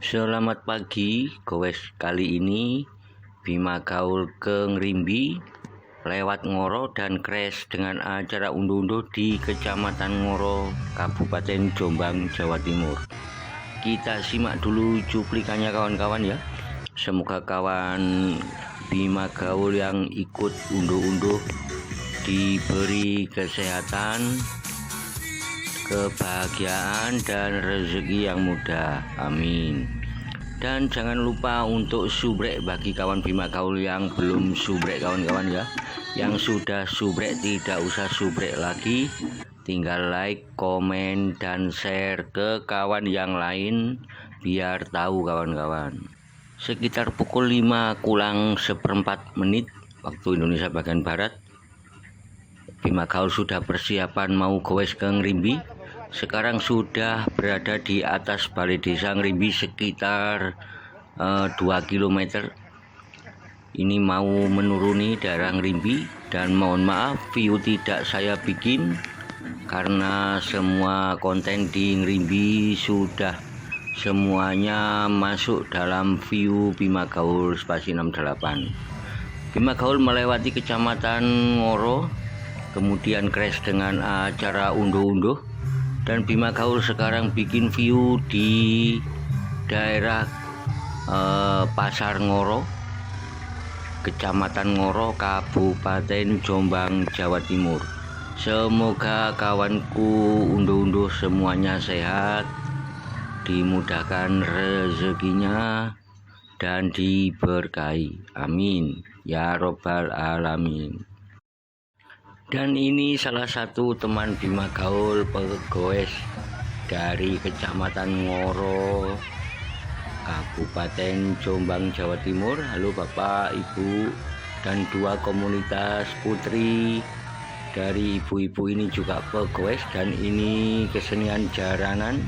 Selamat pagi, gowes kali ini Bima Gaul ke Ngrimbi lewat Ngoro dan crash dengan acara unduh-unduh di Kecamatan Ngoro, Kabupaten Jombang, Jawa Timur. Kita simak dulu cuplikannya kawan-kawan ya. Semoga kawan Bima Gaul yang ikut unduh-unduh diberi kesehatan, kebahagiaan dan rezeki yang mudah, amin. Dan jangan lupa untuk subrek bagi kawan Bima Gaul yang belum subrek kawan-kawan ya. Yang sudah subrek tidak usah subrek lagi, tinggal like, komen, dan share ke kawan yang lain biar tahu kawan-kawan. Sekitar pukul 5 kurang seperempat menit waktu Indonesia bagian Barat, Bima Gaul sudah persiapan mau gowes ke Ngrimbi. Sekarang sudah berada di atas Balai Desa Ngrimbi sekitar 2 km. Ini mau menuruni daerah Ngrimbi, dan mohon maaf view tidak saya bikin karena semua konten di Ngrimbi sudah semuanya masuk dalam view Bima Gaul spasi 68. Bima Gaul melewati Kecamatan Ngoro, kemudian crash dengan acara unduh-unduh, dan Bima Gaul sekarang bikin view di daerah Pasar Ngoro, Kecamatan Ngoro, Kabupaten Jombang, Jawa Timur. Semoga kawanku unduh-unduh semuanya sehat, dimudahkan rezekinya, dan diberkahi, amin ya robbal alamin. Dan ini salah satu teman Bima Gaul pegawai dari Kecamatan Ngoro, Kabupaten Jombang, Jawa Timur. Halo Bapak, Ibu, dan 2 komunitas putri dari ibu-ibu ini juga pegawai, dan ini kesenian jaranan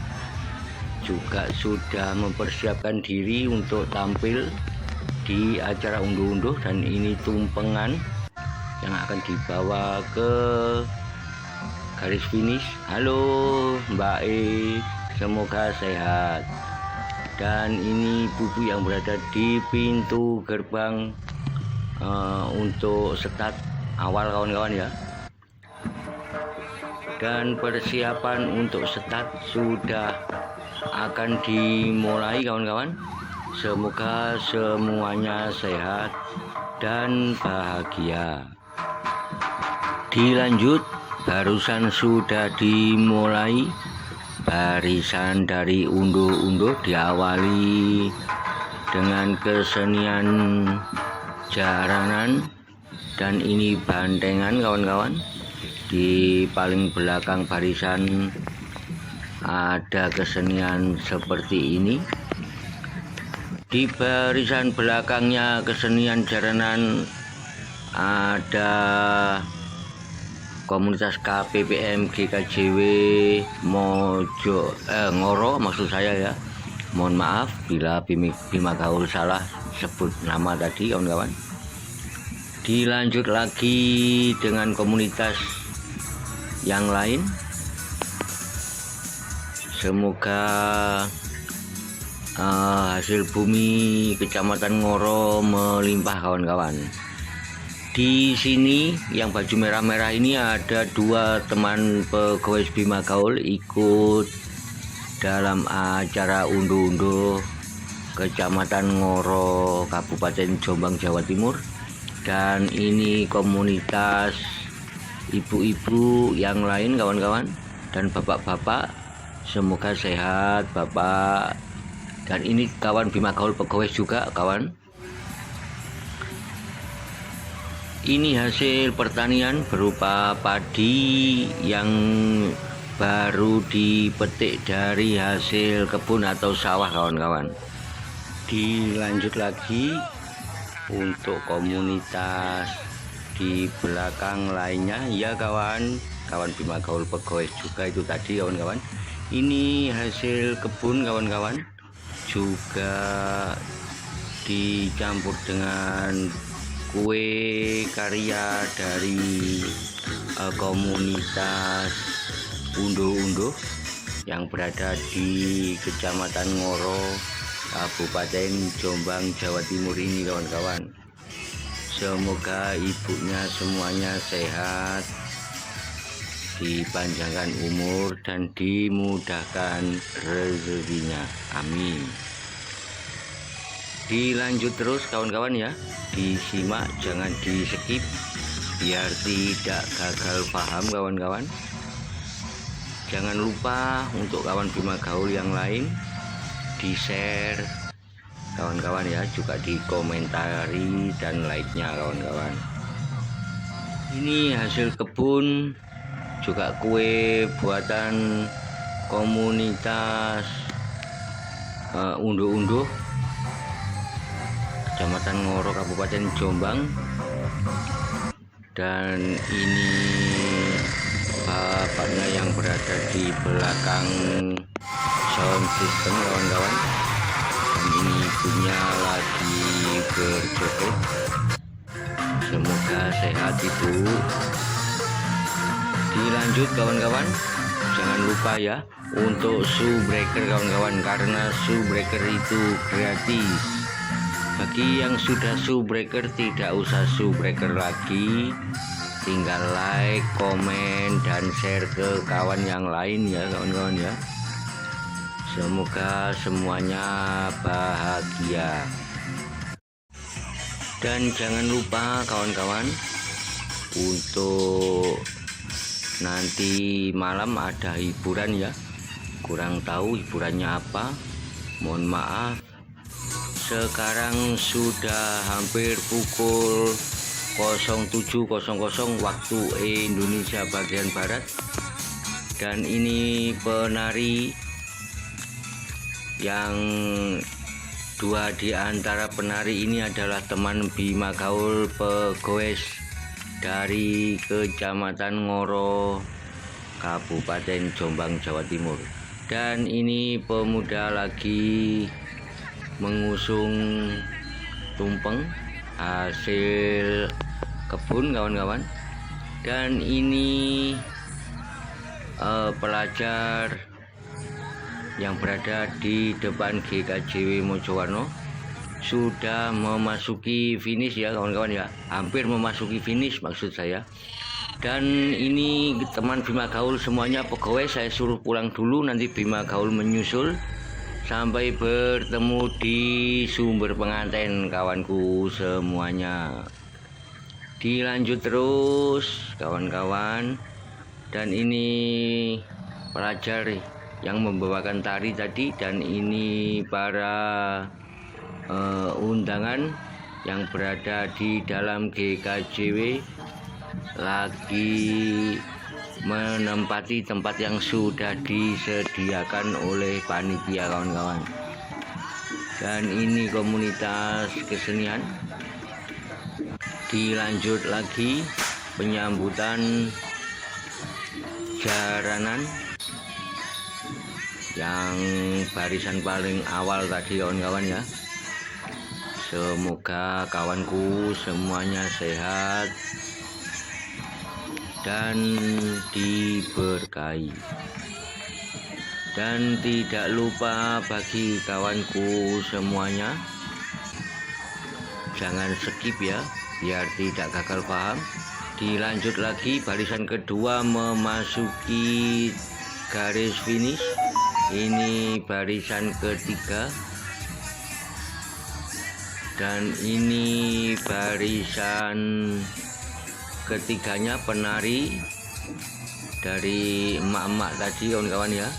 juga sudah mempersiapkan diri untuk tampil di acara unduh-unduh, dan ini tumpengan yang akan dibawa ke garis finish. Halo Mbak E, semoga sehat. Dan ini bubu yang berada di pintu gerbang untuk start awal kawan-kawan ya. Dan persiapan untuk start sudah akan dimulai kawan-kawan. Semoga semuanya sehat dan bahagia. Dilanjut, barusan sudah dimulai barisan dari unduh-unduh, diawali dengan kesenian jaranan, dan ini bantengan kawan-kawan. Di paling belakang barisan ada kesenian seperti ini. Di barisan belakangnya kesenian jaranan ada komunitas KPPM GKJW Ngoro maksud saya ya. Mohon maaf bila Bima Gaul salah sebut nama tadi kawan-kawan. Dilanjut lagi dengan komunitas yang lain. Semoga hasil bumi Kecamatan Ngoro melimpah kawan-kawan. Di sini yang baju merah-merah ini ada 2 teman pegawai Bima Gaul ikut dalam acara unduh-unduh Kecamatan Ngoro, Kabupaten Jombang, Jawa Timur. Dan ini komunitas ibu-ibu yang lain kawan-kawan, dan bapak-bapak, semoga sehat Bapak. Dan ini kawan Bima Gaul pegawai juga kawan. Ini hasil pertanian berupa padi yang baru dipetik dari hasil kebun atau sawah kawan-kawan. Dilanjut lagi untuk komunitas di belakang lainnya ya kawan Bima Gaul pegawai juga itu tadi kawan-kawan. Ini hasil kebun kawan-kawan, juga dicampur dengan kue karya dari komunitas unduh-unduh yang berada di Kecamatan Ngoro, Kabupaten Jombang, Jawa Timur ini kawan-kawan. Semoga ibunya semuanya sehat, dipanjangkan umur dan dimudahkan rezekinya, amin. Dilanjut terus kawan-kawan ya, disimak jangan di skip biar tidak gagal paham kawan-kawan. Jangan lupa untuk kawan Bima Gaul yang lain di share kawan-kawan ya, juga dikomentari dan like-nya kawan-kawan. Ini hasil kebun, juga kue buatan komunitas Unduh-Unduh, Kecamatan Ngoro, Kabupaten Jombang. Dan ini bapaknya yang berada di belakang sound system kawan-kawan, dan ini ibunya lagi berjoget. Semoga sehat ibu. Dilanjut kawan-kawan, jangan lupa ya untuk subbreaker kawan-kawan, karena subbreaker itu gratis. Bagi yang sudah subbreaker tidak usah subbreaker lagi, tinggal like, komen, dan share ke kawan yang lain ya kawan-kawan ya. Semoga semuanya bahagia. Dan jangan lupa kawan-kawan, untuk nanti malam ada hiburan ya. Kurang tahu hiburannya apa, mohon maaf. Sekarang sudah hampir pukul 07.00 waktu Indonesia bagian Barat. Dan ini penari yang dua di antara penari ini adalah teman Bima Gaul Pegoes dari Kecamatan Ngoro, Kabupaten Jombang, Jawa Timur. Dan ini pemuda lagi mengusung tumpeng hasil kebun kawan-kawan. Dan ini pelajar yang berada di depan GKJW Mojowarno sudah memasuki finish ya kawan-kawan ya, hampir memasuki finish maksud saya. Dan ini teman Bima Gaul semuanya pegawai, saya suruh pulang dulu, nanti Bima Gaul menyusul sampai bertemu di sumber pengantin kawanku semuanya. Dilanjut terus kawan-kawan. Dan ini pelajar yang membawakan tari tadi, dan ini para undangan yang berada di dalam GKJW lagi menempati tempat yang sudah disediakan oleh panitia kawan-kawan. Dan ini komunitas kesenian. Dilanjut lagi penyambutan jaranan yang barisan paling awal tadi kawan-kawan ya. Semoga kawanku semuanya sehat dan diberkahi. Dan tidak lupa bagi kawanku semuanya, jangan skip ya biar tidak gagal paham. Dilanjut lagi, barisan kedua memasuki garis finish. Ini barisan ketiga, dan ini barisan ketiganya penari dari emak-emak tadi kawan-kawan ya.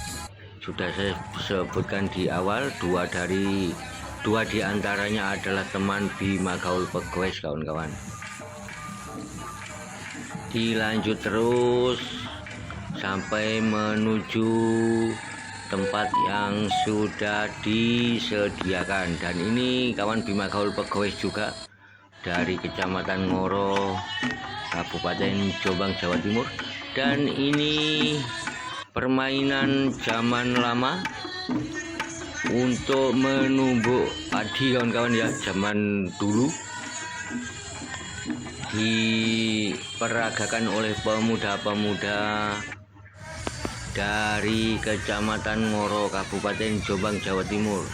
Sudah saya sebutkan di awal, dua di antaranya adalah teman Bima Gaul Pegoes kawan-kawan. Dilanjut terus sampai menuju tempat yang sudah disediakan. Dan ini kawan Bima Gaul Pegoes juga dari Kecamatan Ngoro, Kabupaten Jombang, Jawa Timur. Dan ini permainan zaman lama untuk menumbuk padi kawan-kawan ya, zaman dulu diperagakan oleh pemuda-pemuda dari Kecamatan Ngoro, Kabupaten Jombang, Jawa Timur.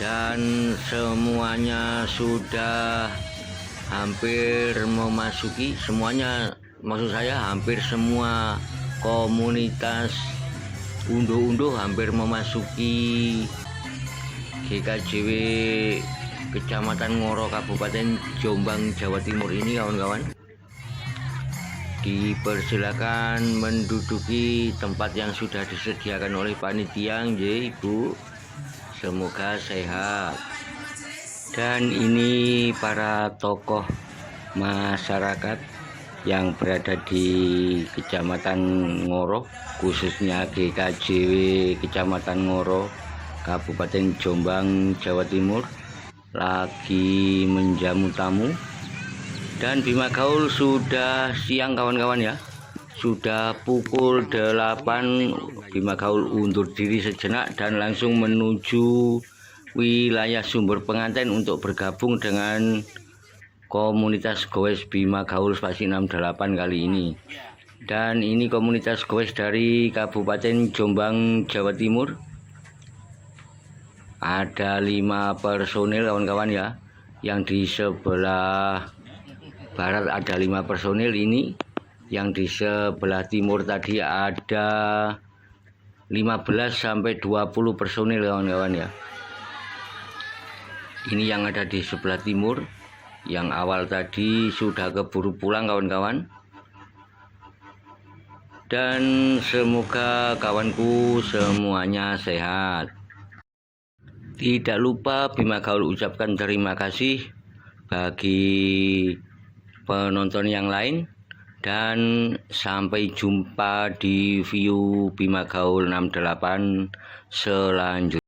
dan semuanya sudah hampir memasuki, semuanya maksud saya hampir semua komunitas unduh-unduh hampir memasuki GKJW Kecamatan Ngoro Kabupaten Jombang Jawa Timur ini kawan-kawan. Dipersilakan menduduki tempat yang sudah disediakan oleh panitia nggih Ibu. Semoga sehat. Dan ini para tokoh masyarakat yang berada di Kecamatan Ngoro, khususnya GKJW Kecamatan Ngoro Kabupaten Jombang Jawa Timur, lagi menjamu tamu. Dan Bima Gaul sudah siang kawan-kawan ya, sudah pukul 8 Bima Gaul undur diri sejenak dan langsung menuju wilayah sumber pengantin untuk bergabung dengan komunitas goes Bima Gaul Spasi 68 kali ini. Dan ini komunitas goes dari Kabupaten Jombang Jawa Timur. Ada 5 personil kawan-kawan ya, yang di sebelah barat ada 5 personil ini, yang di sebelah timur tadi ada 15 sampai 20 personil kawan-kawan ya. Ini yang ada di sebelah timur, yang awal tadi sudah keburu pulang kawan-kawan. Dan semoga kawanku semuanya sehat. Tidak lupa Bima Gaul ucapkan terima kasih bagi penonton yang lain, dan sampai jumpa di view Bima Gaul 68 selanjutnya.